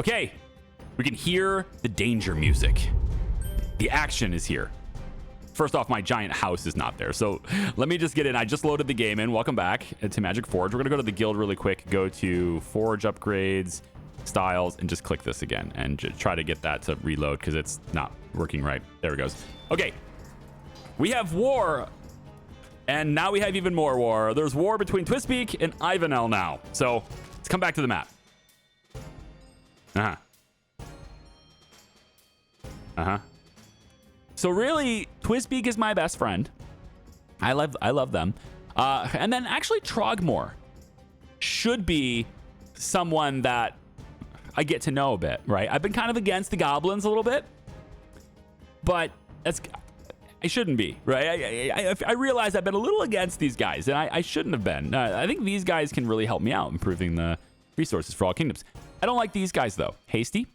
Okay, we can hear the danger music. The action is here. First off, my giant house is not there. So let me just get in. I just loaded the game in. Welcome back to Magic Forge. We're going to go to the guild really quick. Go to Forge upgrades, styles, and just click this again. And just try to get that to reload because it's not working right. There it goes. Okay. We have war. And now we have even more war. There's war between Twistbeak and Ivanel now. So let's come back to the map. So really, Twistbeak is my best friend. I love them. And then actually Trogmore should be someone that I get to know a bit, right? I've been kind of against the goblins a little bit, but I shouldn't be, right? I realize I've been a little against these guys, and I shouldn't have been. I think these guys can really help me out improving the resources for all kingdoms. I don't like these guys, though. Hasty.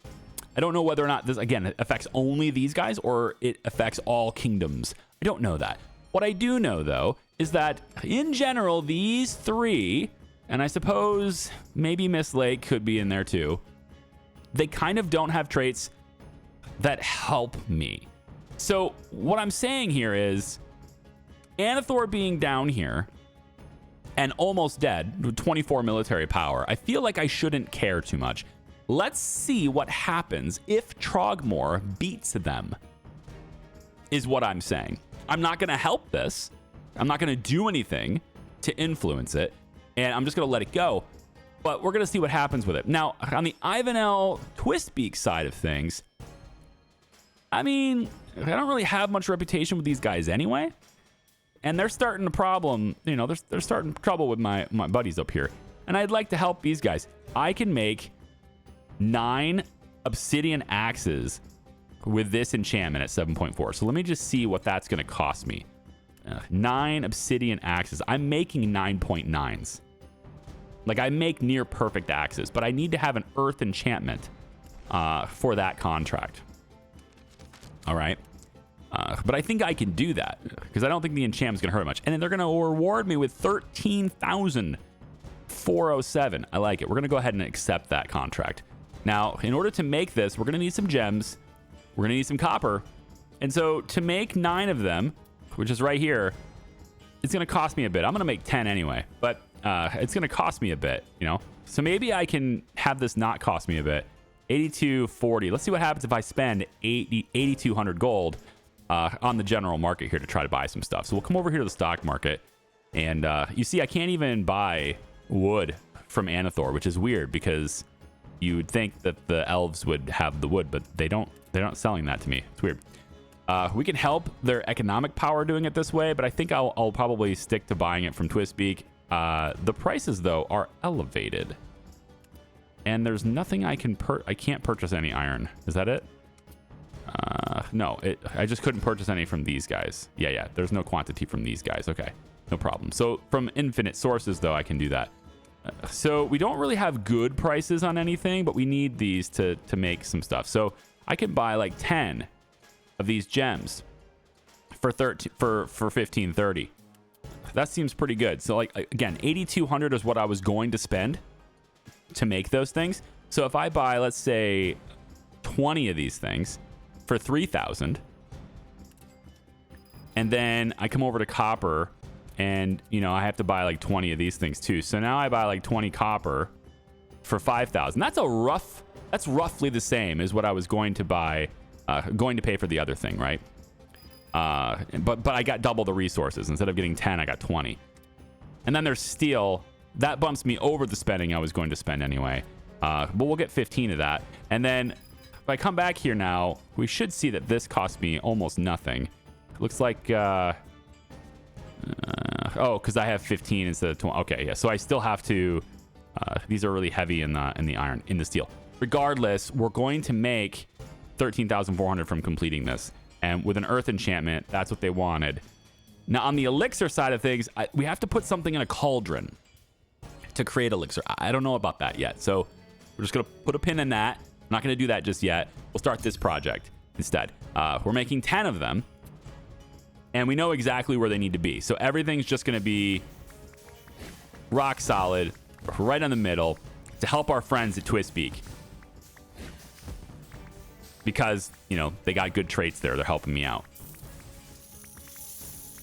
I don't know whether or not this, again, affects only these guys or it affects all kingdoms. I don't know that. What I do know, though, is that in general, these three, and I suppose maybe Miss Lake could be in there too, they kind of don't have traits that help me. So what I'm saying here is Anathor being down here and almost dead with 24 military power, I feel like I shouldn't care too much. Let's see what happens if Trogmore beats them, is what I'm saying. I'm not going to help this. I'm not going to do anything to influence it, and I'm just going to let it go. But we're going to see what happens with it. Now, on the Ivanel Twistbeak side of things, I mean, I don't really have much reputation with these guys anyway. And they're starting a problem, you know, they're starting trouble with my buddies up here. And I'd like to help these guys. I can make 9 obsidian axes with this enchantment at 7.4. So let me just see what that's going to cost me. 9 obsidian axes. I'm making 9.9s. Like, I make near perfect axes, but I need to have an earth enchantment for that contract. All right. But I think I can do that because I don't think the enchantment's going to hurt much. And then they're going to reward me with 13,407. I like it. We're going to go ahead and accept that contract. Now, in order to make this, we're going to need some gems. We're going to need some copper. And so to make 9 of them, which is right here, it's going to cost me a bit. I'm going to make 10 anyway, but it's going to cost me a bit, you know? So maybe I can have this not cost me a bit. 8240. Let's see what happens if I spend 8,200 gold on the general market here to try to buy some stuff. So we'll come over here to the stock market, and you see I can't even buy wood from Anathor, which is weird because you would think that the elves would have the wood, but they don't. They're not selling that to me. It's weird. We can help their economic power doing it this way, but I think I'll probably stick to buying it from Twistbeak. The prices, though, are elevated. And there's nothing I can't purchase any iron. Is that it? No, I just couldn't purchase any from these guys. Yeah, there's no quantity from these guys. Okay, no problem. So from infinite sources, though, I can do that. So we don't really have good prices on anything, but we need these to make some stuff. So I can buy like 10 of these gems for 1530. That seems pretty good. So like, again, 8,200 is what I was going to spend to make those things. So if I buy, let's say, 20 of these things for 3,000, and then I come over to copper, and you know I have to buy like 20 of these things too. So now I buy like 20 copper for 5,000. That's roughly the same as what I was going to buy, going to pay for the other thing, right? But I got double the resources. Instead of getting 10, I got 20. And then there's steel. That bumps me over the spending I was going to spend anyway. But we'll get 15 of that. And then if I come back here now, we should see that this cost me almost nothing. It looks like, because I have 15 instead of 20. Okay, yeah. So I still have to, these are really heavy in the steel. Regardless, we're going to make 13,400 from completing this. And with an earth enchantment, that's what they wanted. Now, on the elixir side of things, we have to put something in a cauldron to create elixir. I don't know about that yet. So we're just going to put a pin in that. I'm not going to do that just yet. We'll start this project instead. We're making 10 of them. And we know exactly where they need to be. So everything's just going to be rock solid, right in the middle, to help our friends at Twistbeak. because, you know, they got good traits there. They're helping me out.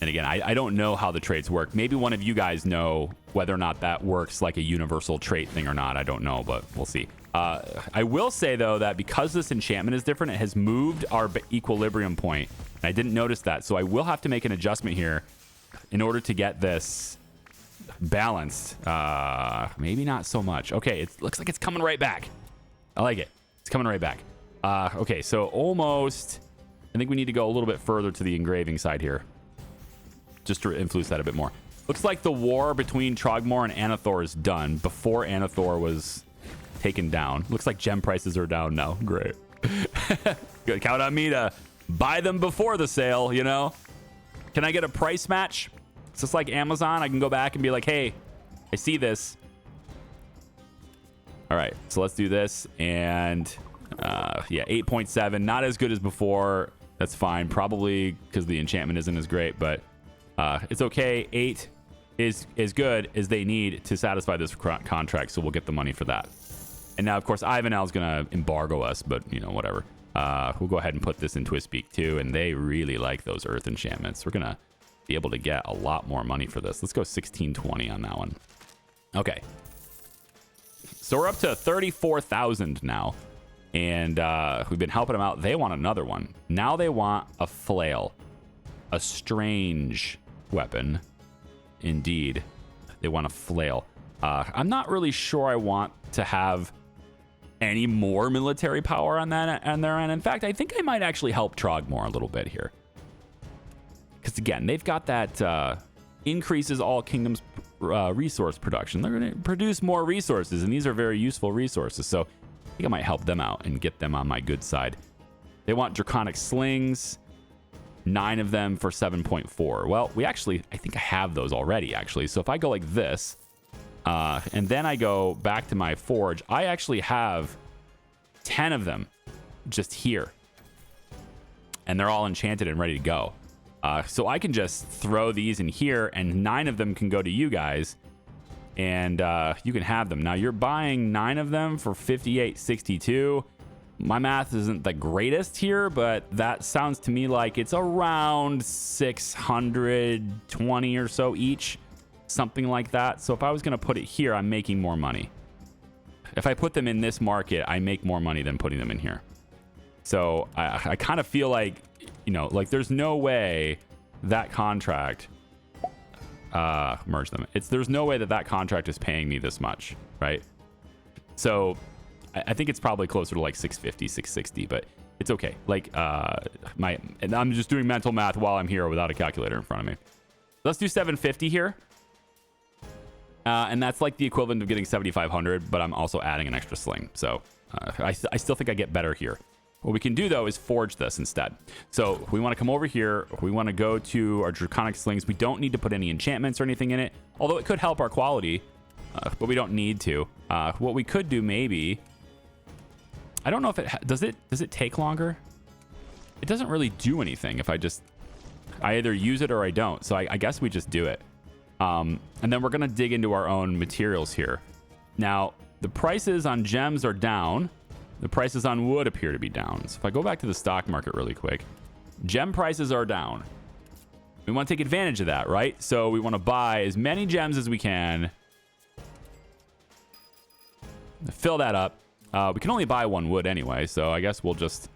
And again, I don't know how the traits work. Maybe one of you guys know whether or not that works like a universal trait thing or not. I don't know, but we'll see. I will say, though, that because this enchantment is different, it has moved our equilibrium point. And I didn't notice that. So I will have to make an adjustment here in order to get this balanced. Maybe not so much. Okay, it looks like it's coming right back. I like it. It's coming right back. Okay, so almost... I think we need to go a little bit further to the engraving side here, just to influence that a bit more. Looks like the war between Trogmore and Anathor is done before Anathor was taken down. Looks like gem prices are down now. Great. Good. Count on me to buy them before the sale, you know? Can I get a price match? It's just like Amazon. I can go back and be like, hey, I see this. All right, so let's do this. And yeah, 8.7. Not as good as before. That's fine. Probably because the enchantment isn't as great, but it's okay. 8 is as good as they need to satisfy this contract, so we'll get the money for that. And now, of course, Ivanel's going to embargo us, but, you know, whatever. We'll go ahead and put this in Twistbeak, too, and they really like those earth enchantments. We're going to be able to get a lot more money for this. Let's go 1620 on that one. Okay. So we're up to 34,000 now, and we've been helping them out. They want another one. Now they want a flail, a strange weapon. Indeed, they want a flail. I'm not really sure I want to have any more military power on that on their end. In fact, I think I might actually help Trogmore a little bit here, because again, they've got that increases all kingdoms resource production. They're going to produce more resources, and these are very useful resources, so I think I might help them out and get them on my good side. They want draconic slings, 9 of them for 7.4. Well, I think I have those already, actually. So if I go like this, and then I go back to my forge, I actually have 10 of them just here, and they're all enchanted and ready to go. So I can just throw these in here, and 9 of them can go to you guys, and you can have them. Now, you're buying 9 of them for 58.62. My math isn't the greatest here, but that sounds to me like it's around 620 or so each, something like that. So if I was going to put it here, I'm making more money. If I put them in this market, I make more money than putting them in here. So I kind of feel like, you know, like there's no way that contract, merge them. There's no way that contract is paying me this much, right? So I think it's probably closer to like 650, 660, but it's okay. Like and I'm just doing mental math while I'm here without a calculator in front of me. Let's do 750 here. And that's like the equivalent of getting 7,500, but I'm also adding an extra sling. So I still think I get better here. What we can do, though, is forge this instead. So we want to come over here. We want to go to our draconic slings. We don't need to put any enchantments or anything in it, although it could help our quality, but we don't need to. What we could do maybe... I don't know if it... Does it take longer? It doesn't really do anything if I either use it or I don't. So I guess we just do it. And then we're going to dig into our own materials here. Now, the prices on gems are down. The prices on wood appear to be down. So if I go back to the stock market really quick, gem prices are down. We want to take advantage of that, right? So we want to buy as many gems as we can. Fill that up. We can only buy 1 wood anyway, so I guess we'll just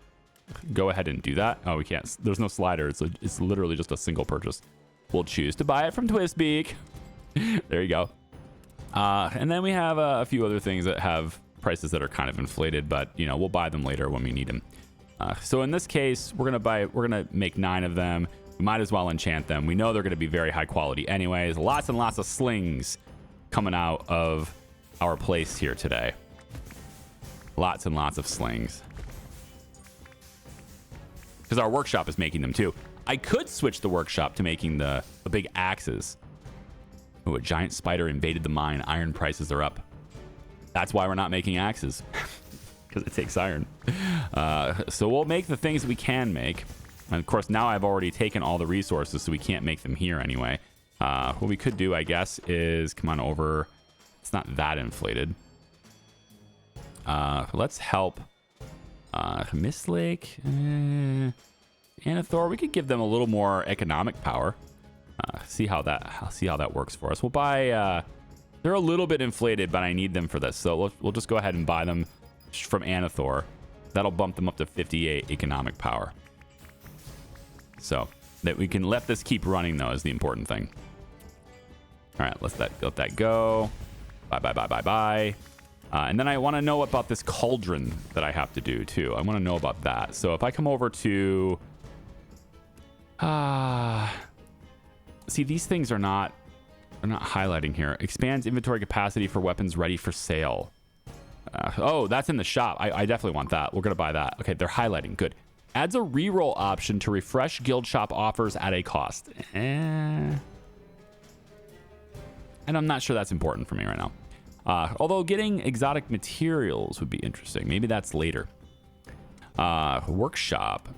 go ahead and do that. Oh, we can't. There's no slider. It's literally just a single purchase. We'll choose to buy it from Twistbeak. There you go. And then we have a few other things that have prices that are kind of inflated, but you know, we'll buy them later when we need them. So in this case, we're gonna make 9 of them. We might as well enchant them. We know they're gonna be very high quality anyways. Lots and lots of slings coming out of our place here today. Lots and lots of slings. Because our workshop is making them too. I could switch the workshop to making the big axes. Oh, a giant spider invaded the mine. Iron prices are up. That's why we're not making axes. Because it takes iron. So we'll make the things that we can make. And of course, now I've already taken all the resources, so we can't make them here anyway. What we could do, I guess, is come on over. It's not that inflated. Let's help Mist Lake, Anathor. We could give them a little more economic power. See how that works for us. We'll buy. They're a little bit inflated, but I need them for this, so we'll just go ahead and buy them from Anathor. That'll bump them up to 58 economic power. So that we can let this keep running, though, is the important thing. All right, let that go. Bye. And then I want to know about this cauldron that I have to do, too. I want to know about that. So if I come over to... see, these things are not highlighting here. Expands inventory capacity for weapons ready for sale. Oh, that's in the shop. I definitely want that. We're going to buy that. Okay, they're highlighting. Good. Adds a reroll option to refresh guild shop offers at a cost. And I'm not sure that's important for me right now. Although getting exotic materials would be interesting. Maybe that's later. Workshop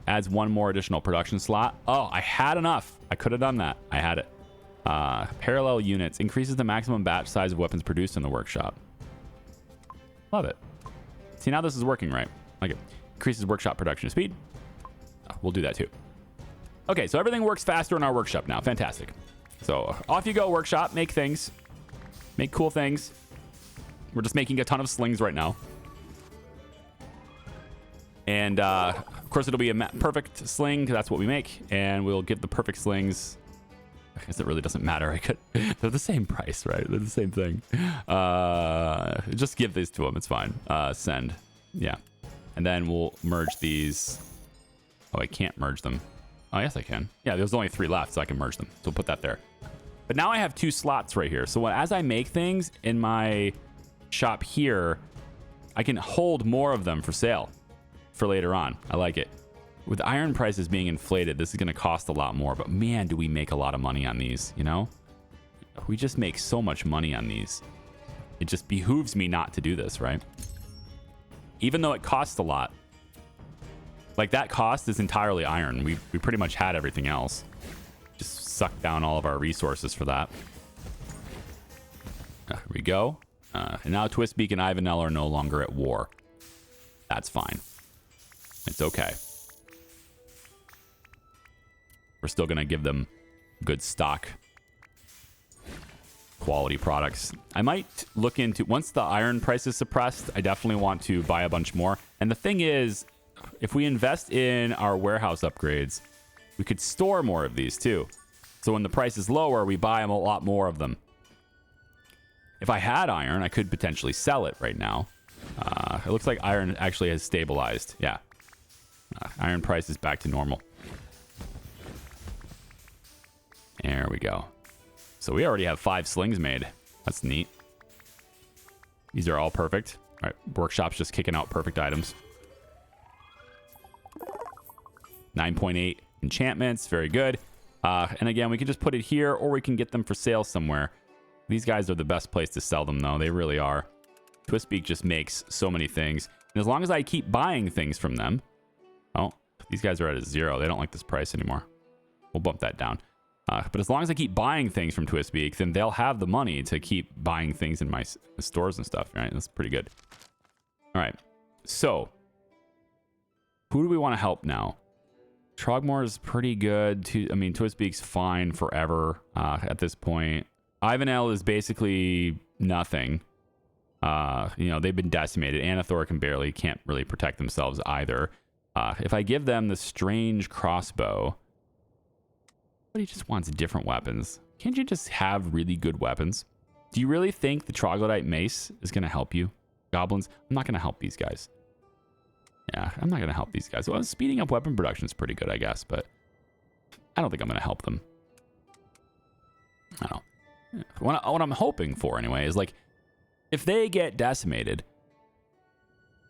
adds one more additional production slot. Oh, I had enough. I could have done that. I had it. Parallel units increases the maximum batch size of weapons produced in the workshop. Love it. See, now this is working right. Like it. Increases workshop production speed. We'll do that too. Okay, so everything works faster in our workshop now. Fantastic. So off you go, workshop. Make things. Make cool things. We're just making a ton of slings right now. And of course, it'll be a perfect sling because that's what we make. And we'll get the perfect slings. I guess it really doesn't matter. They're the same price, right? They're the same thing. Just give these to them. It's fine. Send. Yeah. And then we'll merge these. Oh, I can't merge them. Oh, yes, I can. Yeah, there's only 3 left, so I can merge them. So we'll put that there. But now I have 2 slots right here. So as I make things in my shop here, I can hold more of them for sale for later on. I like it. With iron prices being inflated, this is going to cost a lot more. But man, do we make a lot of money on these, you know? We just make so much money on these. It just behooves me not to do this, right? Even though it costs a lot. Like, that cost is entirely iron. We pretty much had everything else. Just sucked down all of our resources for that. Here we go. And now Twistbeak and Ivanel are no longer at war. That's fine. It's okay. We're still going to give them good stock. Quality products. I might look into... Once the iron price is suppressed, I definitely want to buy a bunch more. And the thing is, if we invest in our warehouse upgrades, we could store more of these too. So when the price is lower, we buy a lot more of them. If I had iron, I could potentially sell it right now. It looks like iron actually has stabilized. Yeah. Iron price is back to normal. There we go. So we already have 5 slings made. That's neat. These are all perfect. All right, workshop's just kicking out perfect items. 9.8 enchantments, very good. And again, we can just put it here, or we can get them for sale somewhere. These guys are the best place to sell them, though. They really are. Twistbeak just makes so many things. And as long as I keep buying things from them... Oh, these guys are at a 0. They don't like this price anymore. We'll bump that down. But as long as I keep buying things from Twistbeak, then they'll have the money to keep buying things in my stores and stuff, right? That's pretty good. All right. So, who do we want to help now? Trogmore is pretty good. Twistbeak's fine forever at this point. Ivanel is basically nothing. They've been decimated. Anathor can't really protect themselves either. If I give them the strange crossbow... But he just wants different weapons. Can't you just have really good weapons? Do you really think the troglodyte mace is going to help you? Goblins? I'm not going to help these guys. Yeah, I'm not going to help these guys. Well, speeding up weapon production is pretty good, I guess, but I don't think I'm going to help them. I don't know. What I'm hoping for, anyway, is like, if they get decimated,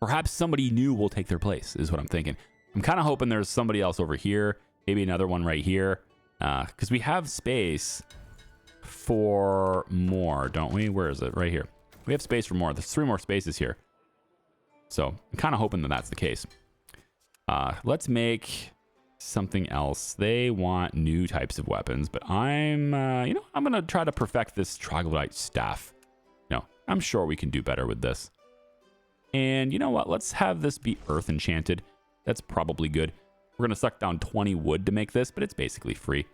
perhaps somebody new will take their place, is what I'm thinking. I'm kind of hoping there's somebody else over here, maybe another one right here. Because we have space for more, don't we? Where is it? Right here. We have space for more. There's 3 more spaces here. So I'm kind of hoping that that's the case. Let's make something else. They want new types of weapons, but I'm going to try to perfect this troglodyte staff. I'm sure we can do better with this. And you know what? Let's have this be earth enchanted. That's probably good. We're going to suck down 20 wood to make this, but it's basically free.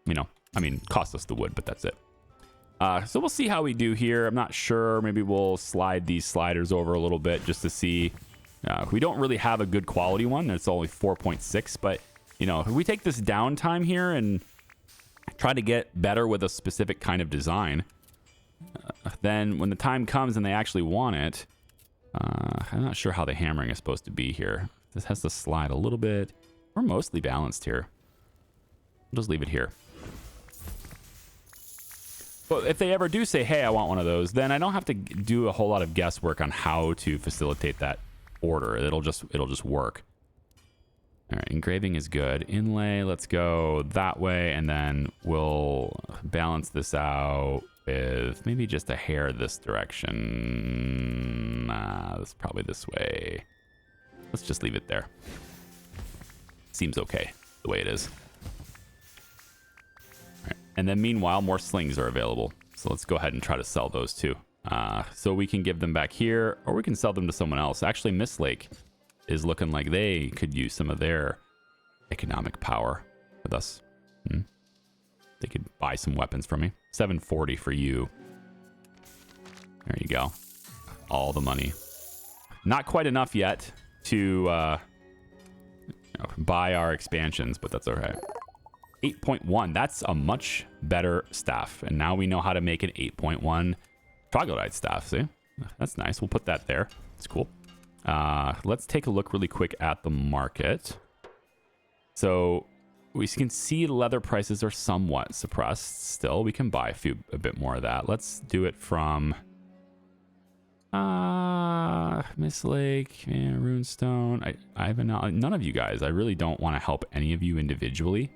You know, I mean, cost us the wood, but that's it. So we'll see how we do here. I'm not sure. Maybe we'll slide these sliders over a little bit just to see. We don't really have a good quality one. It's only 4.6, but, you know, if we take this downtime here and try to get better with a specific kind of design, then when the time comes and they actually want it, I'm not sure how the hammering is supposed to be here. This has to slide a little bit. We're mostly balanced here. We'll just leave it here. But if they ever do say, hey, I want one of those, then I don't have to do a whole lot of guesswork on how to facilitate that order. It'll just work. All right, engraving is good. Inlay, let's go that way, and then we'll balance this out with maybe just a hair this direction. That's probably this way. Let's just leave it there. Seems okay the way it is. All right. And then meanwhile, more slings are available. So let's go ahead and try to sell those too. So we can give them back here, or we can sell them to someone else. Actually, Miss Lake is looking like they could use some of their economic power with us. They could buy some weapons from me. 740 for you. There you go. All the money. Not quite enough yet to you know, buy our expansions, but that's all right. 8.1. That's a much better staff. And now we know how to make an 8.1 troglodyte staff. See? That's nice. We'll put that there. It's cool. Let's take a look really quick at the market. So we can see leather prices are somewhat suppressed still. We can buy a bit more of that. Let's do it from Miss Lake, Runestone. I have none of you guys. I really don't want to help any of you individually.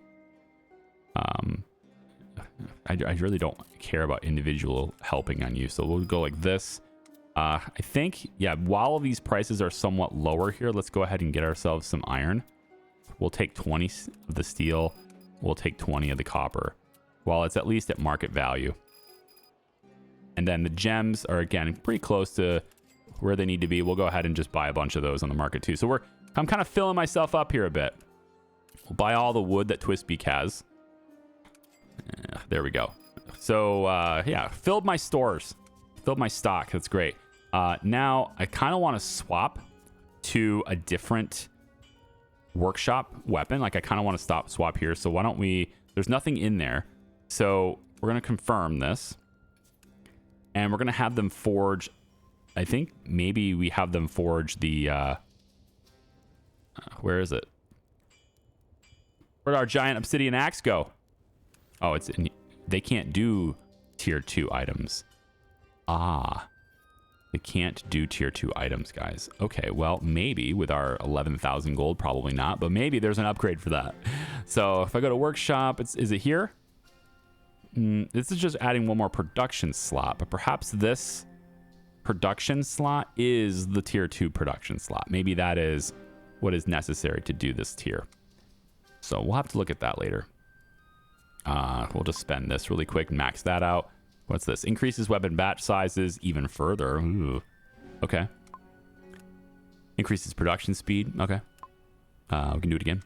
I really don't care about individual helping on you. So we'll go like this. I think, yeah, while these prices are somewhat lower here, let's go ahead and get ourselves some iron. We'll take 20 of the steel. We'll take 20 of the copper. While it's at least at market value. And then the gems are, again, pretty close to where they need to be. We'll go ahead and just buy a bunch of those on the market too. So I'm kind of filling myself up here a bit. We'll buy all the wood that Twistbeak has. There we go. So, yeah, filled my stores. Filled my stock. That's great. Now, I kind of want to swap to a different workshop weapon. Like, I kind of want to swap here. So why don't we... There's nothing in there. So we're going to confirm this. And we're going to have them forge... I think maybe we have them forge the... where is it? Where'd our giant obsidian axe go? Oh, it's in... They can't do tier 2 items. They can't do tier 2 items, guys. Okay, well, maybe with our 11,000 gold, probably not, but maybe there's an upgrade for that. So if I go to workshop, is it here? This is just adding one more production slot, but perhaps this production slot is the tier 2 production slot. Maybe that is what is necessary to do this tier. So we'll have to look at that later. We'll just spend this really quick and max that out. What's this? Increases weapon batch sizes even further. Ooh. Okay. Increases production speed. Okay. We can do it again.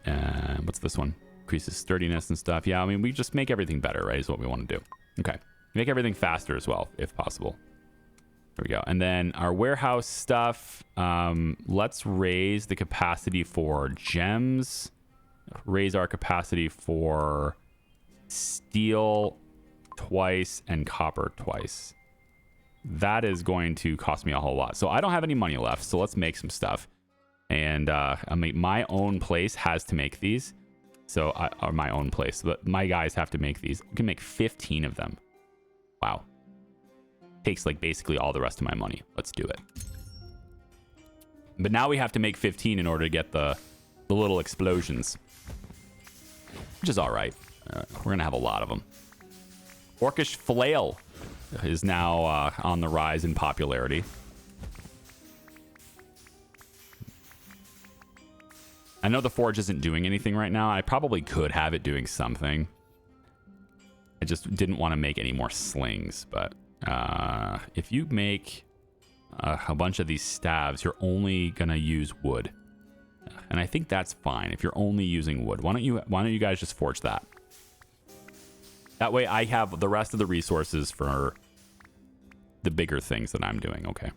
And what's this one? Increases sturdiness and stuff. Yeah, I mean, we just make everything better, right? Is what we want to do. Okay. Make everything faster as well, if possible. There we go. And then our warehouse stuff. Let's raise the capacity for gems. Raise our capacity for steel twice and copper twice. That is going to cost me a whole lot. So I don't have any money left. So let's make some stuff. And I mean, my own place has to make these. So or my own place, but my guys have to make these. We can make 15 of them. Wow. Takes like basically all the rest of my money. Let's do it. But now we have to make 15 in order to get the little explosions, which is all right. We're gonna have a lot of them. Orcish flail is now on the rise in popularity. I know the forge isn't doing anything right now. I probably could have it doing something. I just didn't want to make any more slings. But if you make a bunch of these staves, you're only gonna use wood, and I think that's fine if you're only using wood. Why don't you guys just forge that? That way I have the rest of the resources for the bigger things that I'm doing. Okay.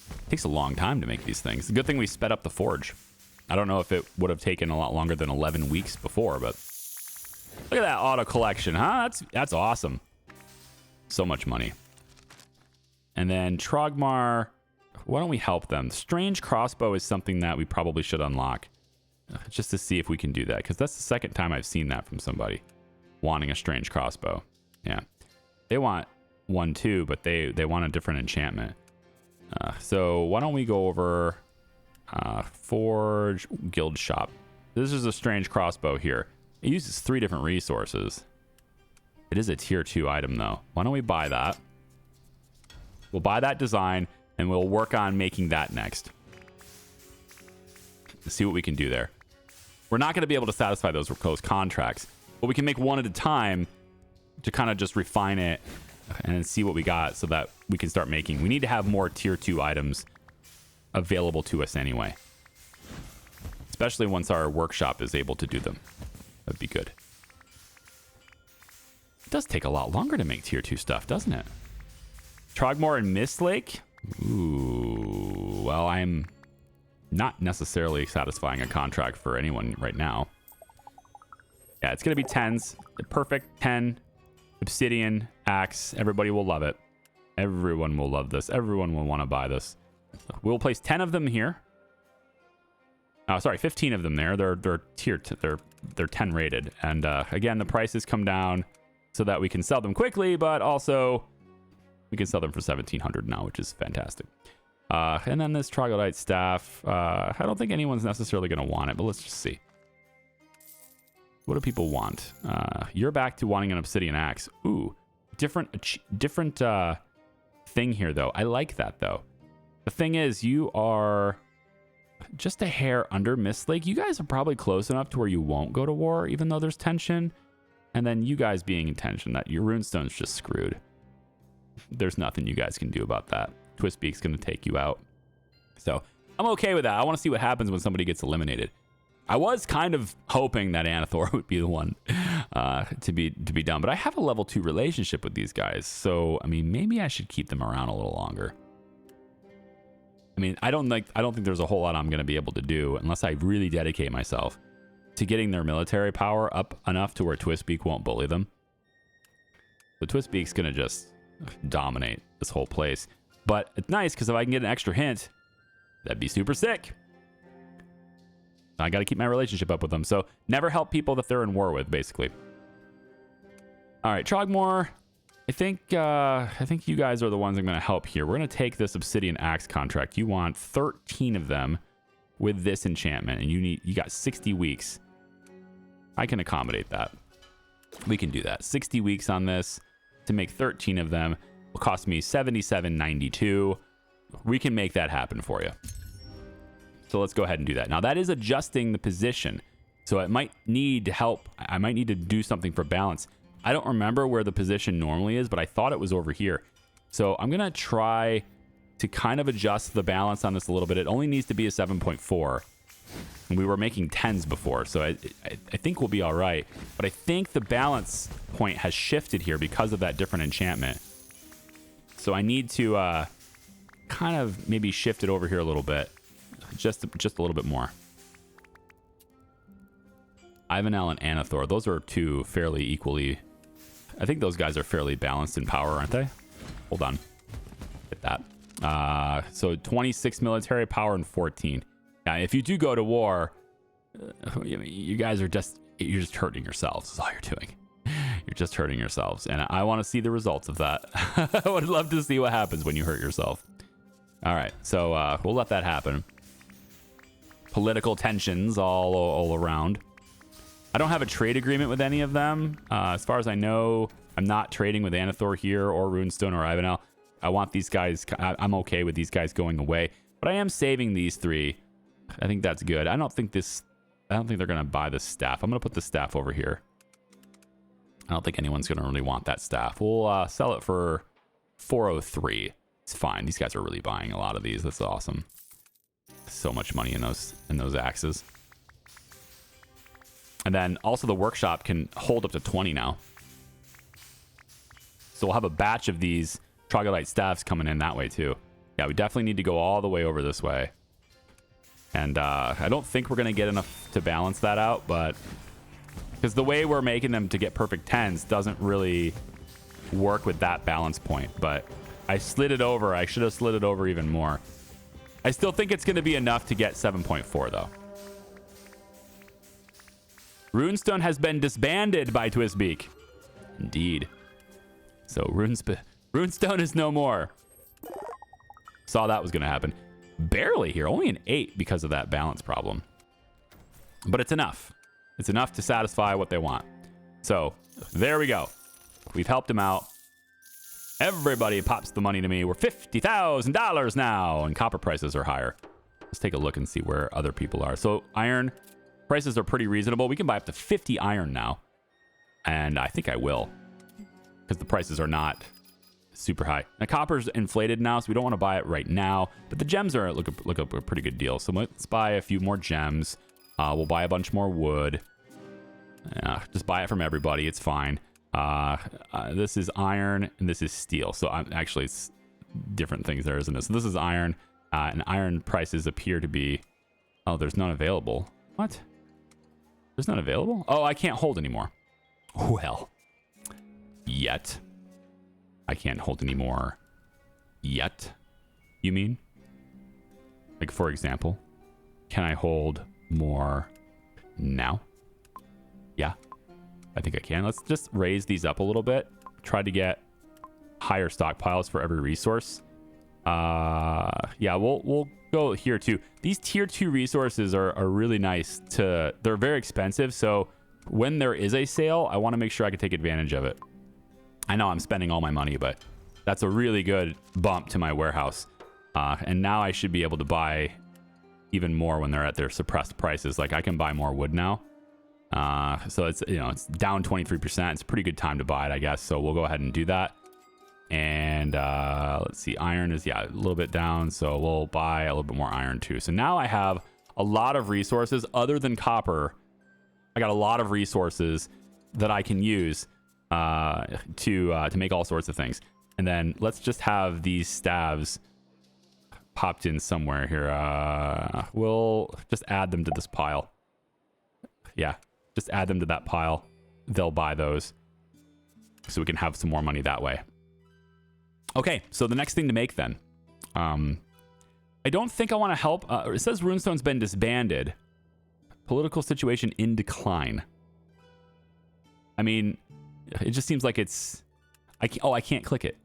It takes a long time to make these things. Good thing we sped up the forge. I don't know if it would have taken a lot longer than 11 weeks before, but look at that auto collection, huh? That's awesome. So much money. And then Trogmar, why don't we help them? Strange crossbow is something that we probably should unlock just to see if we can do that, because that's the second time I've seen that from somebody wanting a strange crossbow. Yeah, they want one too, but they want a different enchantment. So why don't we go over Forge Guild Shop. This is a strange crossbow here. It uses 3 different resources. It is a tier 2 item though. Why don't we buy that? We'll buy that design and we'll work on making that next. Let's see what we can do there. We're not going to be able to satisfy those contracts, but we can make one at a time to kind of just refine it and see what we got so that we can start making. We need to have more tier 2 items available to us anyway, especially once our workshop is able to do them. That'd be good. It does take a lot longer to make tier 2 stuff, doesn't it? Trogmore and Mistlake? Ooh, well, I'm not necessarily satisfying a contract for anyone right now. Yeah, it's going to be 10s. The perfect 10 obsidian axe. Everybody will love it. Everyone will love this. Everyone will want to buy this. We'll place 10 of them here. Oh, sorry, 15 of them there. They're tiered. They're 10 rated. And again, the prices come down so that we can sell them quickly, but also we can sell them for 1,700 now, which is fantastic. And then this troglodyte staff. I don't think anyone's necessarily going to want it, but let's just see. What do people want? You're back to wanting an obsidian axe. Ooh, different thing here, though. I like that, though. The thing is, you are just a hair under Mistlake. You guys are probably close enough to where you won't go to war, even though there's tension. And then you guys being in tension, that your runestone's just screwed. There's nothing you guys can do about that. Twistbeak's going to take you out. So I'm okay with that. I want to see what happens when somebody gets eliminated. I was kind of hoping that Anathor would be the one to be done, but I have a level 2 relationship with these guys. So, I mean, maybe I should keep them around a little longer. I mean, I don't think there's a whole lot I'm going to be able to do unless I really dedicate myself to getting their military power up enough to where Twistbeak won't bully them. So Twistbeak's going to just dominate this whole place. But it's nice because if I can get an extra hint, that'd be super sick. I got to keep my relationship up with them. So never help people that they're in war with, basically. All right, Trogmore. I think you guys are the ones I'm going to help here. We're going to take this obsidian axe contract. You want 13 of them with this enchantment, and you got 60 weeks. I can accommodate that. We can do that. 60 weeks on this to make 13 of them will cost me $77.92. We can make that happen for you. So let's go ahead and do that. Now that is adjusting the position. So it might need help. I might need to do something for balance. I don't remember where the position normally is, but I thought it was over here. So I'm going to try to kind of adjust the balance on this a little bit. It only needs to be a 7.4. And we were making 10s before, so I think we'll be all right. But I think the balance point has shifted here because of that different enchantment. So I need to kind of maybe shift it over here a little bit. Just a little bit more. Ivanel and Anathor, those are two fairly equally... I think those guys are fairly balanced in power, aren't they? Hold on. Get that. So 26 military power and 14. Now, if you do go to war, you guys are you're just hurting yourselves. That's all you're doing. You're just hurting yourselves. And I want to see the results of that. I would love to see what happens when you hurt yourself. All right. So we'll let that happen. Political tensions all around. I don't have a trade agreement with any of them. As far as I know, I'm not trading with Anathor here or Runestone or Ivanel. I want these guys. I'm okay with these guys going away, but I am saving these 3. I think that's good. I don't think they're going to buy this staff. I'm going to put the staff over here. I don't think anyone's going to really want that staff. We'll sell it for 403. It's fine. These guys are really buying a lot of these. That's awesome. So much money in those axes. And then also the workshop can hold up to 20 now. So we'll have a batch of these troglodyte staffs coming in that way too. Yeah, we definitely need to go all the way over this way. And I don't think we're going to get enough to balance that out, but because the way we're making them to get perfect 10s doesn't really work with that balance point. But I slid it over. I should have slid it over even more. I still think it's going to be enough to get 7.4 though. Runestone has been disbanded by Twistbeak. Indeed. So Runestone is no more. Saw that was going to happen. Barely here. Only an 8 because of that balance problem. But it's enough. It's enough to satisfy what they want. So there we go. We've helped him out. Everybody pops the money to me. We're $50,000 now. And copper prices are higher. Let's take a look and see where other people are. So iron prices are pretty reasonable. We can buy up to 50 iron now. And I think I will. Because the prices are not super high. Now copper's inflated now, so we don't want to buy it right now. But the gems are look a pretty good deal. So let's buy a few more gems. We'll buy a bunch more wood. Just buy it from everybody. It's fine. This is iron and this is steel. So actually it's different things there, isn't it? So this is iron. And iron prices appear to be... Oh, there's none available. What? There's none available? Oh, I can't hold anymore. Well, yet. I can't hold anymore yet, you mean? Like, for example, can I hold more now? Yeah, I think I can. Let's just raise these up a little bit. Try to get higher stockpiles for every resource. Yeah, we'll go here too. These tier 2 resources are really nice they're very expensive. So when there is a sale, I want to make sure I can take advantage of it. I know I'm spending all my money, but that's a really good bump to my warehouse. And now I should be able to buy even more when they're at their suppressed prices. Like I can buy more wood now. So it's, it's down 23%. It's a pretty good time to buy it, I guess. So we'll go ahead and do that. And let's see, iron is, a little bit down. So we'll buy a little bit more iron too. So now I have a lot of resources other than copper. I got a lot of resources that I can use to make all sorts of things. And then let's just have these staves popped in somewhere here. We'll just add them to this pile. Yeah, just add them to that pile. They'll buy those so we can have some more money that way. Okay, so the next thing to make then. I don't think I want to help. It says Runestone's been disbanded. Political situation in decline. I mean, it just seems like it's... I can't click it.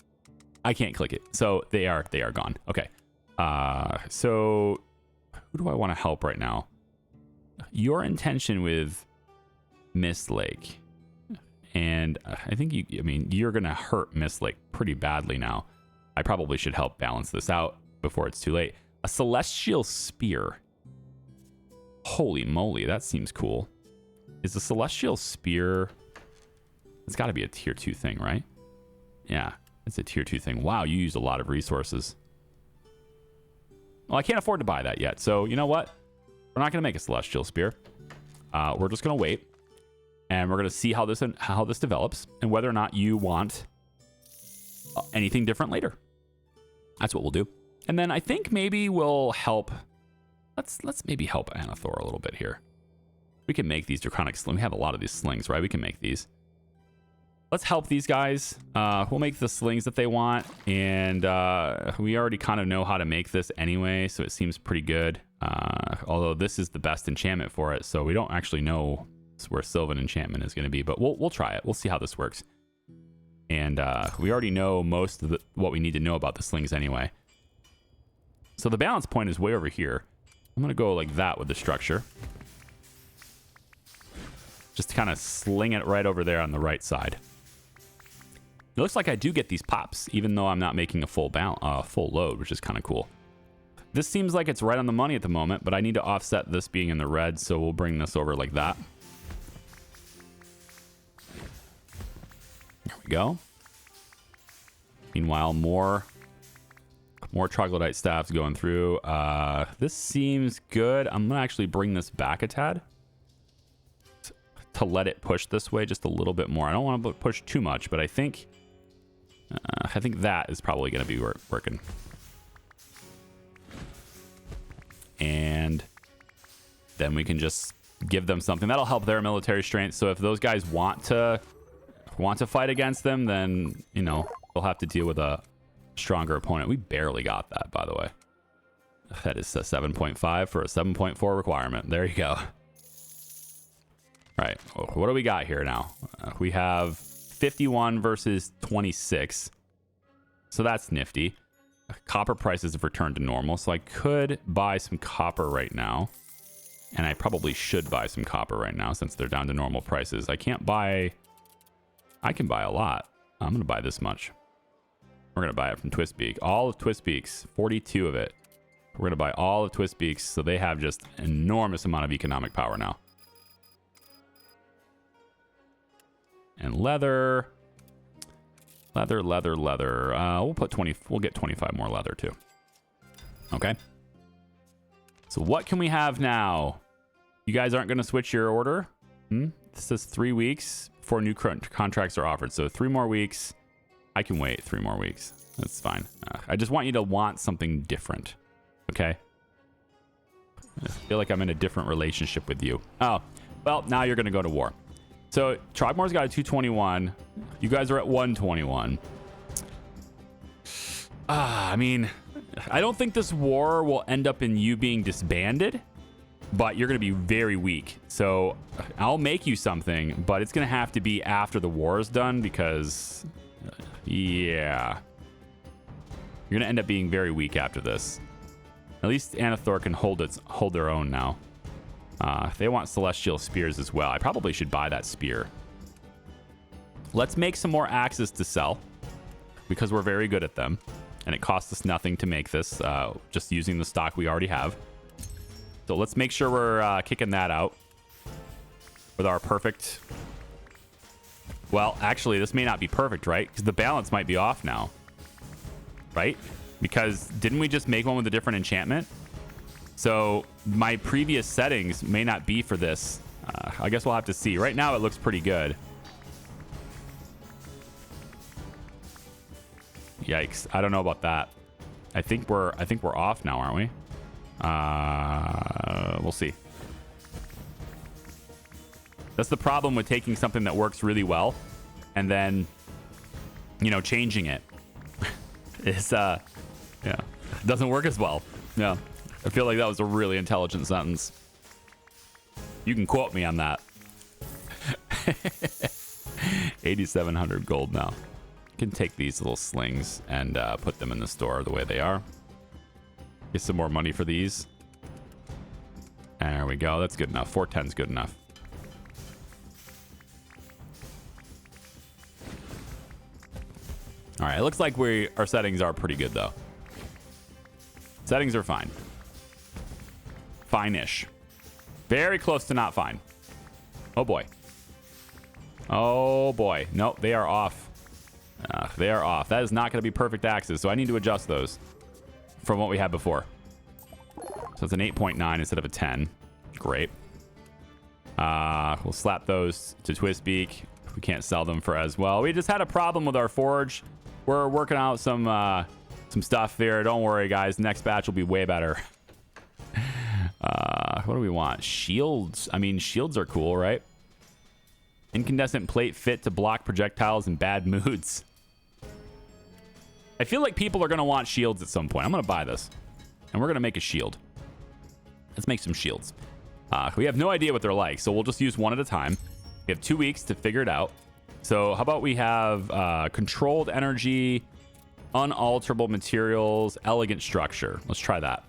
I can't click it. So they are gone. Okay. So who do I want to help right now? Your intention with Mist Lake. And I think you're going to hurt Mist Lake pretty badly now. I probably should help balance this out before it's too late. A Celestial Spear. Holy moly, that seems cool. Is the Celestial Spear... It's got to be a tier 2 thing, right? Yeah, it's a tier 2 thing. Wow, you used a lot of resources. Well, I can't afford to buy that yet. So, you know what? We're not going to make a Celestial Spear. We're just going to wait. And we're going to see how this develops. And whether or not you want anything different later. That's what we'll do. And then I think maybe we'll help... Let's maybe help Anathor a little bit here. We can make these draconic slings. We have a lot of these slings, right? We can make these. Let's help these guys. We'll make the slings that they want. And we already kind of know how to make this anyway, so it seems pretty good. Although this is the best enchantment for it, so we don't actually know where Sylvan Enchantment is going to be. But we'll try it. We'll see how this works. And we already know most of what we need to know about the slings anyway. So the balance point is way over here. I'm going to go like that with the structure. Just to kind of sling it right over there on the right side. It looks like I do get these pops, even though I'm not making a full load, which is kind of cool. This seems like it's right on the money at the moment, but I need to offset this being in the red, so we'll bring this over like that. There we go. Meanwhile, more More troglodyte staffs going through. This seems good. I'm going to actually bring this back a tad to let it push this way just a little bit more. I don't want to push too much, but I think that is probably going to be working. And then we can just give them something that'll help their military strength. So if those guys want to fight against them, then, you know, they'll have to deal with a stronger opponent. We barely got that, by the way. That is a 7.5 for a 7.4 requirement. There you go. All right, what do we got here now? We have 51 versus 26. So that's nifty. Copper prices have returned to normal, so I could buy some copper right now. And I probably should buy some copper right now since they're down to normal prices. I can buy a lot. I'm going to buy this much. We're going to buy it from Twistbeak. All of Twistbeak's, 42 of it. We're going to buy all of Twistbeak's, so they have just enormous amount of economic power now. And leather. Leather. We'll put 20. We'll get 25 more leather too. Okay. So what can we have now? You guys aren't going to switch your order? This says 3 weeks before new contracts are offered. So 3 more weeks. I can wait 3 more weeks. That's fine. I just want you to want something different. Okay? I feel like I'm in a different relationship with you. Oh, well, now you're going to go to war. So Trogmore's got a 221. You guys are at 121. I mean, I don't think this war will end up in you being disbanded, but you're going to be very weak. So I'll make you something, but it's going to have to be after the war is done because, yeah, you're going to end up being very weak after this. At least Anathor can hold their own now. They want celestial spears as well. I probably should buy that spear. Let's make some more axes to sell because we're very good at them. And it costs us nothing to make this, just using the stock we already have. So let's make sure we're kicking that out with our perfect... Well, actually, this may not be perfect, right? Because the balance might be off now. Right? Because didn't we just make one with a different enchantment? So my previous settings may not be for this. I guess we'll have to see. Right now, it looks pretty good. Yikes! I don't know about that. I think we're off now, aren't we? We'll see. That's the problem with taking something that works really well and then, you know, changing it. It's yeah, it doesn't work as well. Yeah, I feel like that was a really intelligent sentence. You can quote me on that. 8,700 gold now. Can take these little slings and put them in the store the way they are. Get some more money for these. There we go. That's good enough. 410 is good enough. All right. It looks like our settings are pretty good though. Settings are fine. Fine-ish. Very close to not fine. Oh boy. Oh boy. Nope. They are off. They are off. That is not going to be perfect axes, so I need to adjust those from what we had before. So it's an 8.9 instead of a 10. Great. We'll slap those to Twistbeak. We can't sell them for as well. We just had a problem with our forge. We're working out some stuff there. Don't worry, guys. The next batch will be way better. What do we want? Shields. I mean, shields are cool, right? Incandescent plate fit to block projectiles in bad moods. I feel like people are going to want shields at some point. I'm going to buy this. And we're going to make a shield. Let's make some shields. We have no idea what they're like, so we'll just use one at a time. We have 2 weeks to figure it out. So how about we have controlled energy, unalterable materials, elegant structure. Let's try that.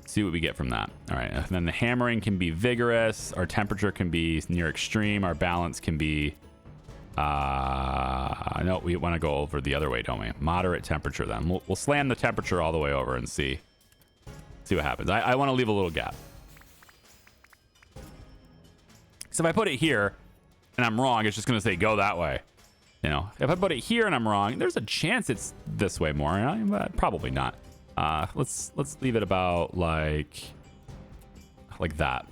See what we get from that. All right, and then the hammering can be vigorous. Our temperature can be near extreme. Our balance can be... no, we want to go over the other way, don't we? Moderate temperature then. We'll slam the temperature all the way over and see what happens. I want to leave a little gap. So if I put it here and I'm wrong, it's just going to say go that way. You know, if I put it here and I'm wrong, there's a chance it's this way more, but probably not. Let's leave it about like that.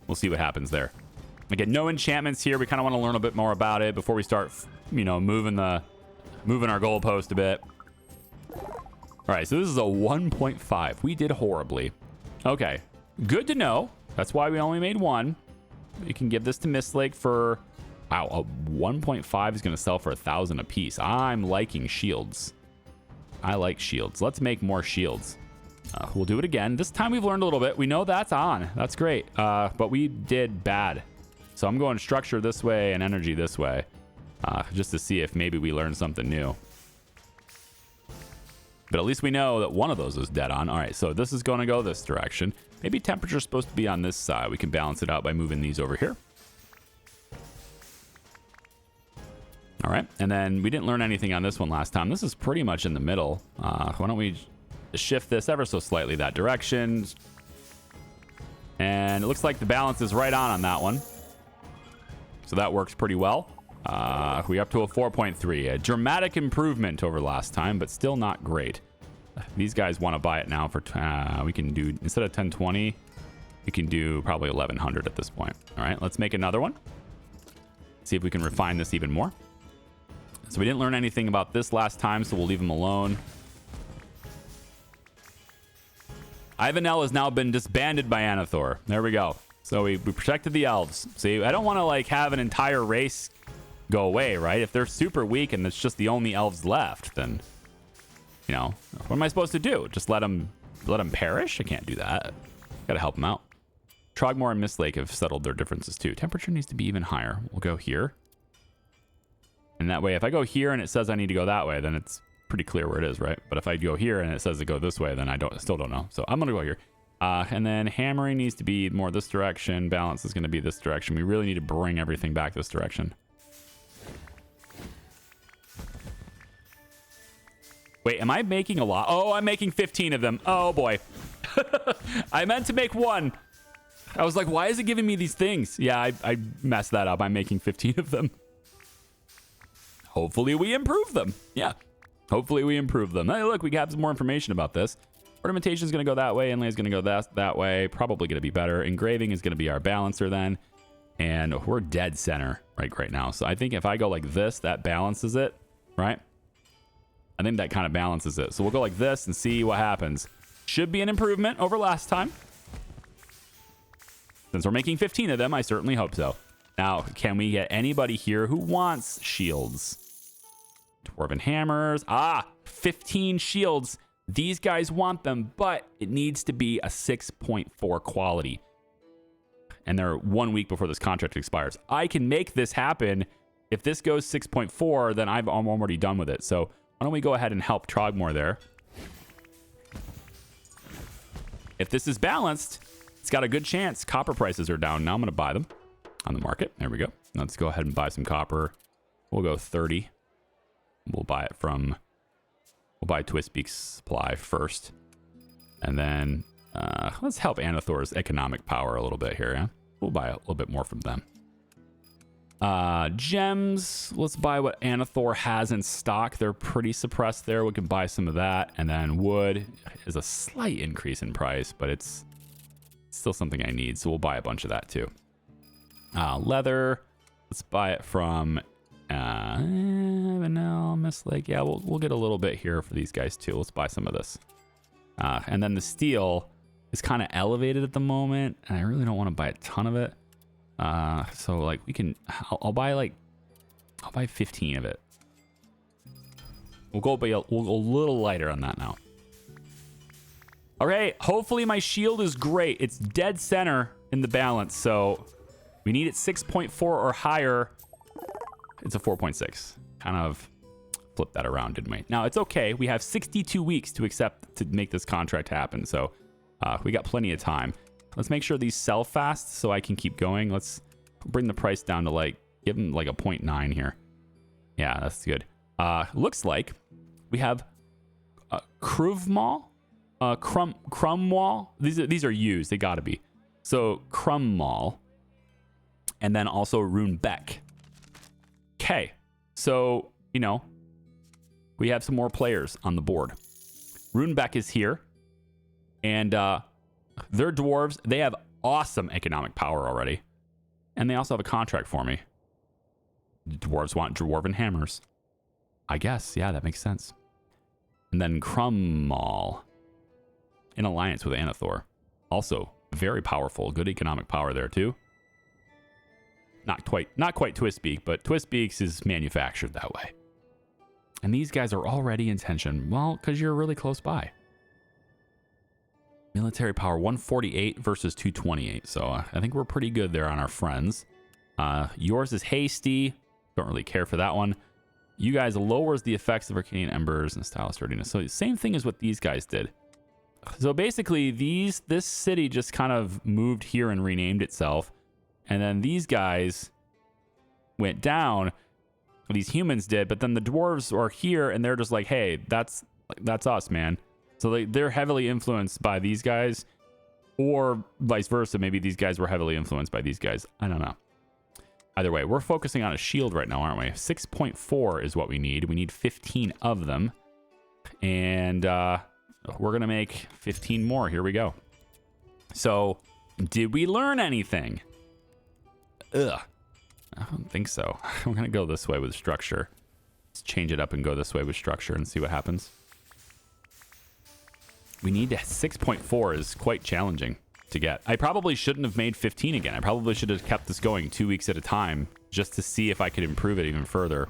We'll see what happens there. Again, no enchantments here. We kind of want to learn a bit more about it before we start, you know, moving our goalpost a bit. All right, so this is a 1.5. We did horribly. Okay, good to know. That's why we only made one. We can give this to Mistlake for, wow, a 1.5 is going to sell for 1,000 a piece. I'm liking shields. I like shields. Let's make more shields. We'll do it again. This time we've learned a little bit. We know that's on. That's great. But we did bad. So I'm going structure this way and energy this way. Just to see if maybe we learned something new. But at least we know that one of those is dead on. All right, so this is going to go this direction. Maybe temperature's supposed to be on this side. We can balance it out by moving these over here. All right, and then we didn't learn anything on this one last time. This is pretty much in the middle. Why don't we shift this ever so slightly that direction? And it looks like the balance is right on that one. So that works pretty well. We're up to a 4.3. A dramatic improvement over last time, but still not great. These guys want to buy it now for, we can do, instead of 1020, we can do probably 1100 at this point. All right, let's make another one. See if we can refine this even more. So we didn't learn anything about this last time, so we'll leave them alone. Ivanel has now been disbanded by Anathor. There we go. So we protected the elves. See, I don't want to like have an entire race go away, right? If they're super weak and it's just the only elves left, then, you know, what am I supposed to do? Just let them perish? I can't do that. Gotta help them out. Trogmore and Mistlake have settled their differences too. Temperature needs to be even higher. We'll go here. And that way, if I go here and it says I need to go that way, then it's pretty clear where it is, right? But if I go here and it says to go this way, then I still don't know. So I'm gonna go here. And then hammering needs to be more this direction. Balance is gonna be this direction. We really need to bring everything back this direction. Wait, am I making a lot? Oh, I'm making 15 of them. Oh boy. I meant to make one. I was like, why is it giving me these things? Yeah, I messed that up. I'm making 15 of them. Hopefully we improve them. Yeah. Hopefully we improve them. Hey, look, we got some more information about this. Ornamentation is going to go that way. Inlay is going to go that way. Probably going to be better. Engraving is going to be our balancer then. And we're dead center right now. So I think if I go like this, that balances it, right? I think that kind of balances it. So we'll go like this and see what happens. Should be an improvement over last time. Since we're making 15 of them, I certainly hope so. Now, can we get anybody here who wants shields? Dwarven hammers. 15 shields. These guys want them, but it needs to be a 6.4 quality. And they're 1 week before this contract expires. I can make this happen. If this goes 6.4, then I'm already done with it. So why don't we go ahead and help Trogmore there? If this is balanced, it's got a good chance. Copper prices are down. Now I'm going to buy them on the market. There we go. Let's go ahead and buy some copper. We'll go 30. We'll buy it from... We'll buy Twistbeak's supply first. And then let's help Anathor's economic power a little bit here. Yeah? We'll buy a little bit more from them. Gems. Let's buy what Anathor has in stock. They're pretty suppressed there. We can buy some of that. And then wood is a slight increase in price, but it's still something I need. So we'll buy a bunch of that too. Leather. Let's buy it from... Vanilla, Mistlake. Yeah, we'll get a little bit here for these guys too. Let's buy some of this. And then the steel is kind of elevated at the moment, and I really don't want to buy a ton of it. So like we can, I'll buy 15 of it. We'll go a little lighter on that now. All right, hopefully my shield is great. It's dead center in the balance, so we need it 6.4 or higher. It's a 4.6. Kind of flipped that around, didn't we? Now, it's okay. We have 62 weeks to make this contract happen. So we got plenty of time. Let's make sure these sell fast so I can keep going. Let's bring the price down to give them like a 0.9 here. Yeah, that's good. Looks like we have Kruvmal, Crumwall. These are used. They got to be. So Crummal. And then also Runebeck. Okay, so, you know, we have some more players on the board. Runebeck is here, and they're dwarves. They have awesome economic power already, and they also have a contract for me. Dwarves want dwarven hammers. I guess, yeah, that makes sense. And then Crummal, in alliance with Anathor. Also very powerful, good economic power there too. Not quite Twistbeak, but Twistbeaks is manufactured that way. And these guys are already in tension. Well, because you're really close by. Military power 148 versus 228. So I think we're pretty good there on our friends. Yours is hasty. Don't really care for that one. You guys lowers the effects of Arcane Embers and Style Sturdiness. So same thing as what these guys did. So basically, this city just kind of moved here and renamed itself. And then these guys went down. These humans did, but then the dwarves are here and they're just like, hey, that's us, man. So they're heavily influenced by these guys, or vice versa. Maybe these guys were heavily influenced by these guys. I don't know. Either way, we're focusing on a shield right now, aren't we? 6.4 is what we need. We need 15 of them. And we're going to make 15 more. Here we go. So, did we learn anything? Ugh. I don't think so. We're going to go this way with structure. Let's change it up and go this way with structure and see what happens. We need 6.4 is quite challenging to get. I probably shouldn't have made 15 again. I probably should have kept this going 2 weeks at a time just to see if I could improve it even further.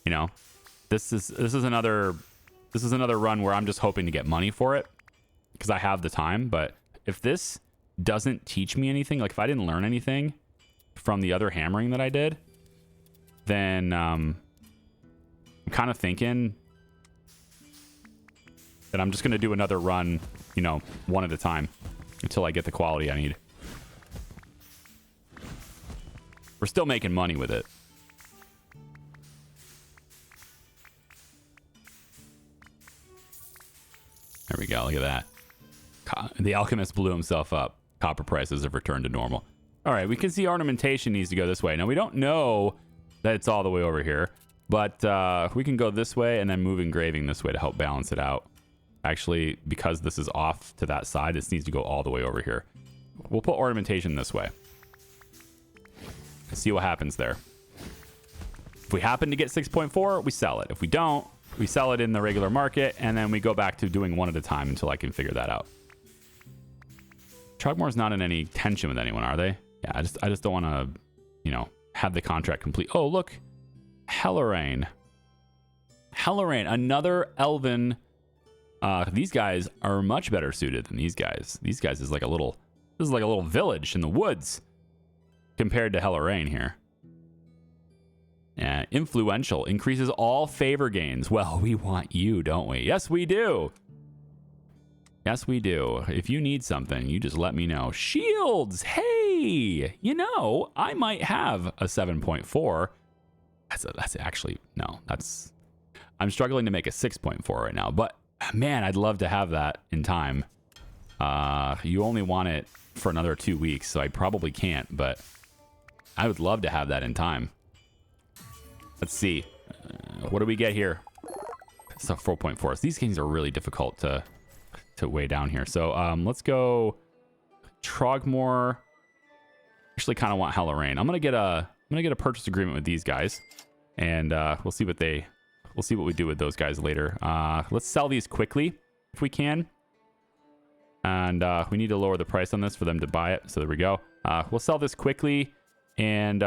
You know, this is another run where I'm just hoping to get money for it because I have the time. But if this doesn't teach me anything, like if I didn't learn anything from the other hammering that I did, then I'm kind of thinking that I'm just going to do another run, you know, one at a time until I get the quality I need. We're still making money with it. There we go. Look at that. The alchemist blew himself up. Copper prices have returned to normal. All right, we can see ornamentation needs to go this way. Now, we don't know that it's all the way over here, but we can go this way and then move engraving this way to help balance it out. Actually, because this is off to that side, this needs to go all the way over here. We'll put ornamentation this way. See what happens there. If we happen to get 6.4, we sell it. If we don't, we sell it in the regular market, and then we go back to doing one at a time until I can figure that out. Trogmore's not in any tension with anyone, are they? Yeah, I just don't want to, you know, have the contract complete. Oh, look. Hellarain. Hellarain, another elven. These guys are much better suited than these guys. These guys is like a little, this is like a little village in the woods compared to Hellarain here. Yeah, influential, increases all favor gains. Well, we want you, don't we? Yes, we do. Yes, we do. If you need something, you just let me know. Shields, hey, you know, I might have a 7.4. That's actually, no, that's, I'm struggling to make a 6.4 right now, but man, I'd love to have that in time. You only want it for another 2 weeks, so I probably can't, but I would love to have that in time. Let's see. What do we get here? It's a 4.4. So these games are really difficult to weigh down here. So let's go Trogmore. Actually kind of want Hellarain. I'm gonna get a purchase agreement with these guys, and we'll see what we do with those guys later. Let's sell these quickly if we can. And we need to lower the price on this for them to buy it. So there we go. We'll sell this quickly and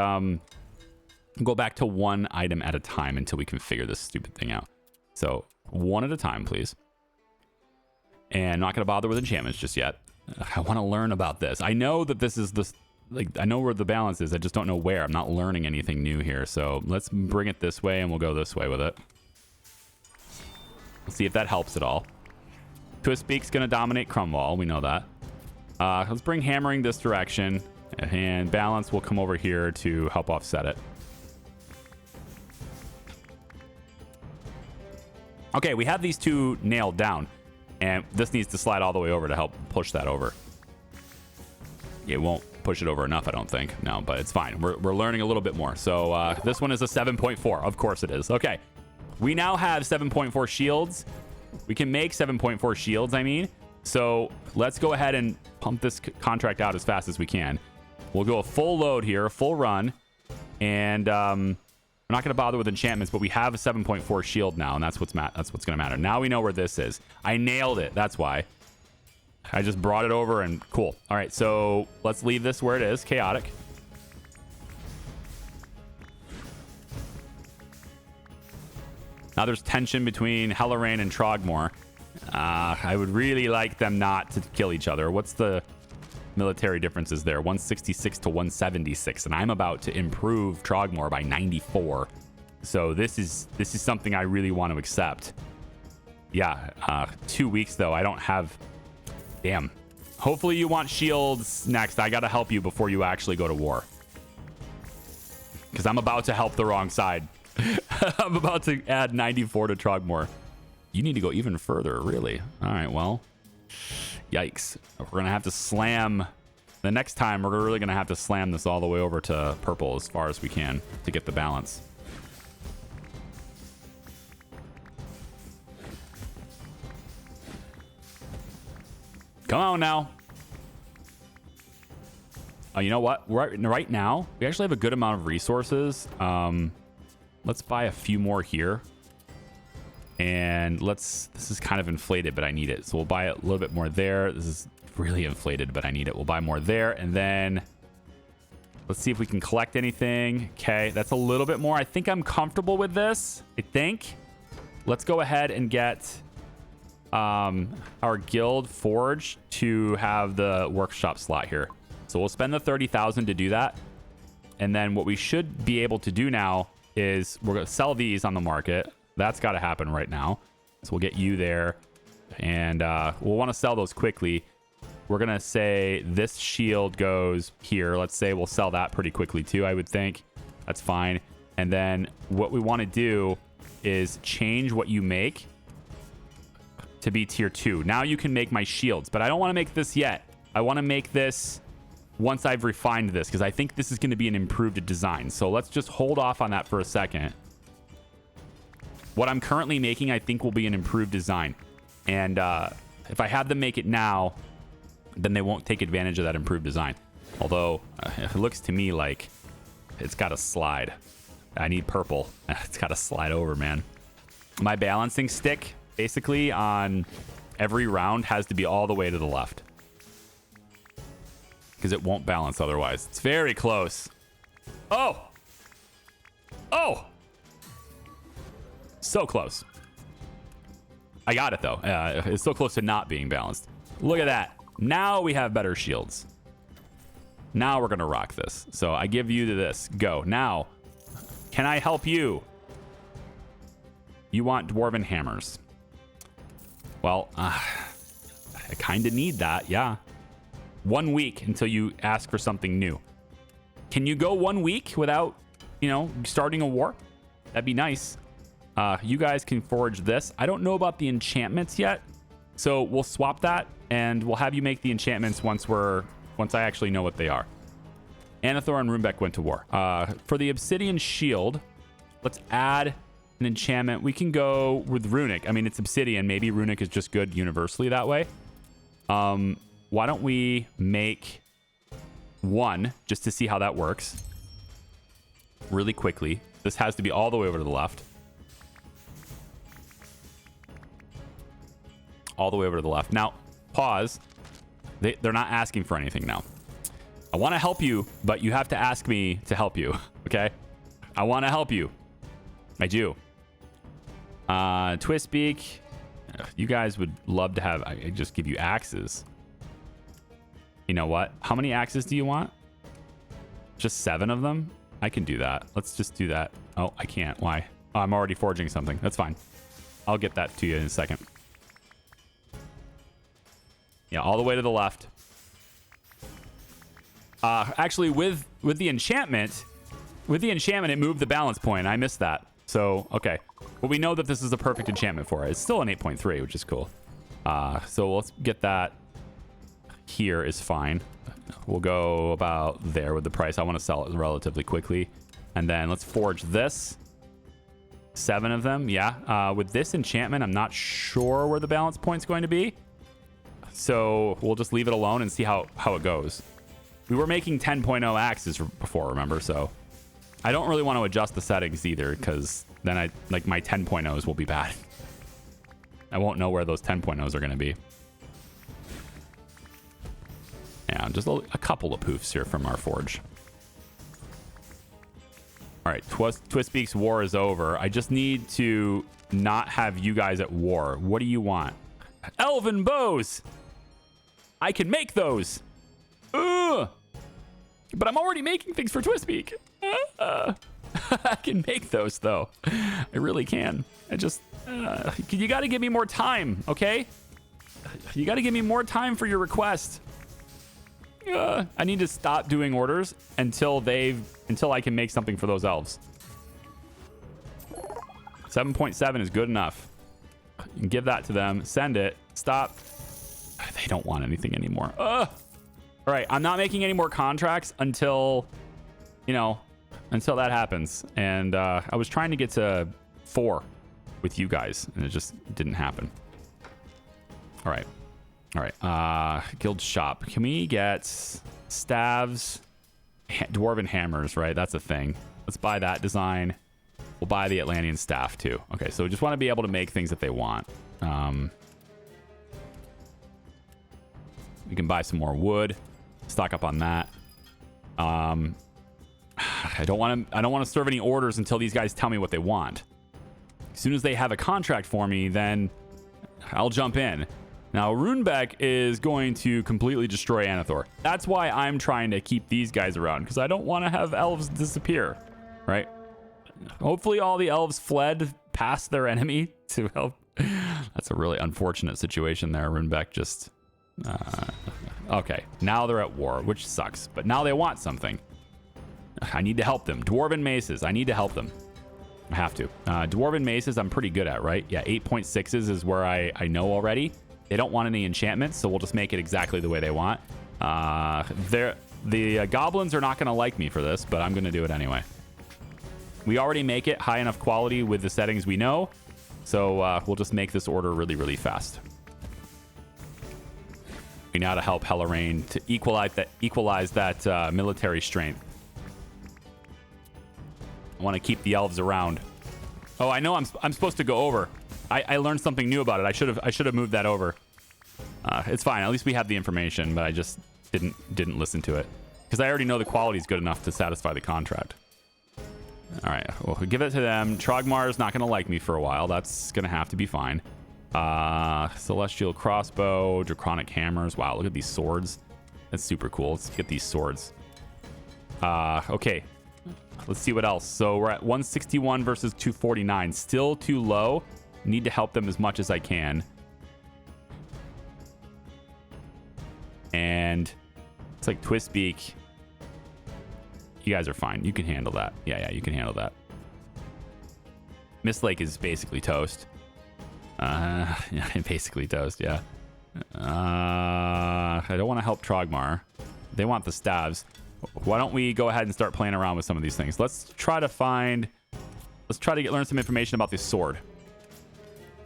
go back to one item at a time until we can figure this stupid thing out. So one at a time, please. And I'm not going to bother with enchantments just yet. I want to learn about this. I know that this is the, like, I know where the balance is. I just don't know where. I'm not learning anything new here. So let's bring it this way and we'll go this way with it. Let's see if that helps at all. Twistbeak's going to dominate Crumwall. We know that. Let's bring hammering this direction, and balance will come over here to help offset it. Okay, we have these two nailed down, and this needs to slide all the way over to help push that over. It won't push it over enough, I don't think. No, but it's fine. We're learning a little bit more. So this one is a 7.4. Of course it is. Okay. We now have 7.4 shields. We can make 7.4 shields, I mean. So let's go ahead and pump this contract out as fast as we can. We'll go a full load here, a full run. And I'm not going to bother with enchantments, but we have a 7.4 shield now, and that's what's going to matter. Now we know where this is. I nailed it. That's why. I just brought it over and cool. All right, so let's leave this where it is. Chaotic. Now there's tension between Hellorain and Trogmore. I would really like them not to kill each other. What's the military differences there? 166 to 176, and I'm about to improve Trogmore by 94. So this is something I really want to accept. Yeah, 2 weeks though. I don't have. Damn. Hopefully you want shields next. I gotta help you before you actually go to war, because I'm about to help the wrong side. I'm about to add 94 to Trogmore. You need to go even further, really. All right, well, yikes. We're going to have to slam. The next time, we're really going to have to slam this all the way over to purple as far as we can to get the balance. Come on now. Oh, you know what? Right now, we actually have a good amount of resources. Let's buy a few more here. And this is kind of inflated, but I need it. So we'll buy a little bit more there. This is really inflated, but I need it. We'll buy more there. And then let's see if we can collect anything. Okay, that's a little bit more. I think I'm comfortable with this. I think. Let's go ahead and get our guild Forge to have the workshop slot here. So we'll spend the 30,000 to do that. And then what we should be able to do now is we're going to sell these on the market. That's got to happen right now. So we'll get you there. And we'll want to sell those quickly. We're going to say this shield goes here. Let's say we'll sell that pretty quickly too, I would think. That's fine. And then what we want to do is change what you make to be tier 2. Now you can make my shields, but I don't want to make this yet. I want to make this once I've refined this, because I think this is going to be an improved design. So let's just hold off on that for a second. What I'm currently making, I think, will be an improved design. And if I have them make it now, then they won't take advantage of that improved design. Although it looks to me like it's got to slide. I need purple. It's got to slide over, man. My balancing stick, basically, on every round has to be all the way to the left, because it won't balance otherwise. It's very close. Oh! Oh! So close. I got it, though. It's so close to not being balanced. Look at that. Now we have better shields. Now we're going to rock this. So I give you to this. Go. Now, can I help you? You want Dwarven hammers. Well, I kind of need that, yeah. 1 week until you ask for something new. Can you go 1 week without, starting a war? That'd be nice. You guys can forge this. I don't know about the enchantments yet, so we'll swap that, and we'll have you make the enchantments once I actually know what they are. Anathor and Runebeck went to war. For the Obsidian Shield, let's add an enchantment. We can go with Runic. I mean, it's Obsidian. Maybe Runic is just good universally that way. Why don't we make one just to see how that works really quickly. This has to be all the way over to the left. All the way over to the left. Now, pause. They're not asking for anything now. I want to help you, but you have to ask me to help you, okay? I want to help you. I do. Twistbeak. You guys would love to have... I just give you axes. You know what? How many axes do you want? Just 7 of them? I can do that. Let's just do that. Oh, I can't. Why? Oh, I'm already forging something. That's fine. I'll get that to you in a second. Yeah, all the way to the left. Actually, with the enchantment, it moved the balance point. I missed that. So, okay. Well, we know that this is a perfect enchantment for it. It's still an 8.3, which is cool. So let's get that here is fine. We'll go about there with the price. I want to sell it relatively quickly. And then let's forge this. 7 of them. Yeah. With this enchantment, I'm not sure where the balance point's going to be. So we'll just leave it alone and see how it goes. We were making 10.0 axes before, remember? So I don't really want to adjust the settings either, because then my 10.0s will be bad. I won't know where those 10.0s are going to be. Yeah, just a couple of poofs here from our forge. All right, Twistbeak's war is over. I just need to not have you guys at war. What do you want? Elven bows! I can make those! Ugh! But I'm already making things for Twistbeak. I can make those, though. I really can. I just... you got to give me more time, okay? You got to give me more time for your request. I need to stop doing orders until I can make something for those elves. 7.7 is good enough. You can give that to them. Send it. Stop. They don't want anything anymore. All right, I'm not making any more contracts until that happens. And I was trying to get to 4 with you guys, and it just didn't happen. All right. Guild shop. Can we get staves, dwarven hammers, right? That's a thing. Let's buy that design. We'll buy the Atlantean staff too. Okay, so we just want to be able to make things that they want. We can buy some more wood. Stock up on that. I don't want to serve any orders until these guys tell me what they want. As soon as they have a contract for me, then I'll jump in. Now, Runebeck is going to completely destroy Anathor. That's why I'm trying to keep these guys around, because I don't want to have elves disappear, right? Hopefully all the elves fled past their enemy to help. That's a really unfortunate situation there. Runebeck just... okay, now they're at war, which sucks. But now they want something. I need to help them. Dwarven maces. I need to help them. I have to. Dwarven maces I'm pretty good at, right? Yeah, 8.6s is where I know already. They don't want any enchantments, so we'll just make it exactly the way they want. The goblins are not going to like me for this, but I'm going to do it anyway. We already make it high enough quality with the settings we know, so we'll just make this order really, really fast. We know how to help Helarain to equalize that military strength. I want to keep the elves around. Oh, I know I'm supposed to go over. I learned something new about it. I should have moved that over. It's fine. At least we have the information, but I just didn't listen to it because I already know the quality is good enough to satisfy the contract. All right, we'll give it to them. Trogmar is not going to like me for a while. That's going to have to be fine. Celestial crossbow, draconic hammers. Wow, look at these swords. That's super cool. Let's get these swords. Okay. Let's see what else. So we're at 161 versus 249. Still too low. Need to help them as much as I can. And it's like Twistbeak. You guys are fine. You can handle that. Yeah, you can handle that. Mist Lake is basically toast. Yeah, basically toast, yeah. I don't want to help Trogmar. They want the staves. Why don't we go ahead and start playing around with some of these things? Let's try to learn some information about this sword.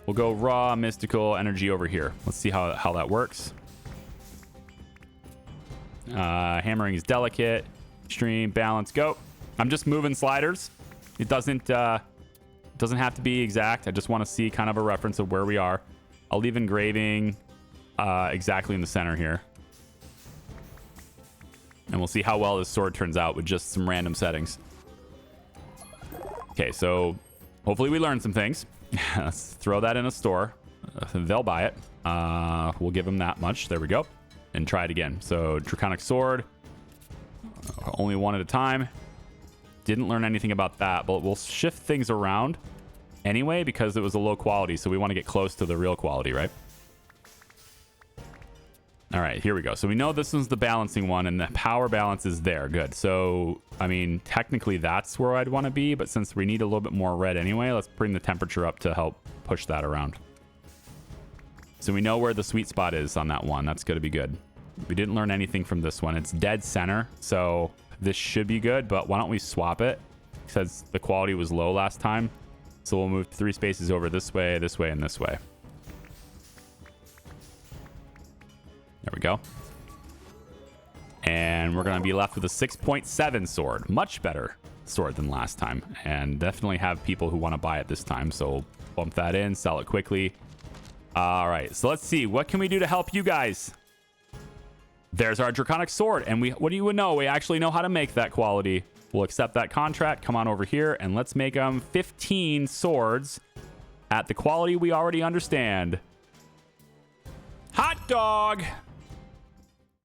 We'll go raw mystical energy over here. Let's see how that works. Hammering is delicate. Extreme balance. Go. I'm just moving sliders. It doesn't have to be exact. I just want to see kind of a reference of where we are. I'll leave engraving exactly in the center here. And we'll see how well this sword turns out with just some random settings. Okay, so hopefully we learned some things. Let's throw that in a store. They'll buy it. We'll give them that much. There we go. And try it again. So draconic sword. Only one at a time. Didn't learn anything about that, but we'll shift things around anyway because it was a low quality, so we want to get close to the real quality, right? All right, here we go. So we know this is the balancing one, and the power balance is there. Good. So, I mean, technically that's where I'd want to be, but since we need a little bit more red anyway, let's bring the temperature up to help push that around. So we know where the sweet spot is on that one. That's going to be good. We didn't learn anything from this one. It's dead center, so this should be good, but why don't we swap it? Because the quality was low last time. So we'll move 3 spaces over this way, and this way. There we go. And we're going to be left with a 6.7 sword. Much better sword than last time. And definitely have people who want to buy it this time. So we'll bump that in, sell it quickly. All right, so let's see. What can we do to help you guys? There's our draconic sword. And what do you know? We actually know how to make that quality. We'll accept that contract. Come on over here and let's make them 15 swords at the quality we already understand. Hot dog!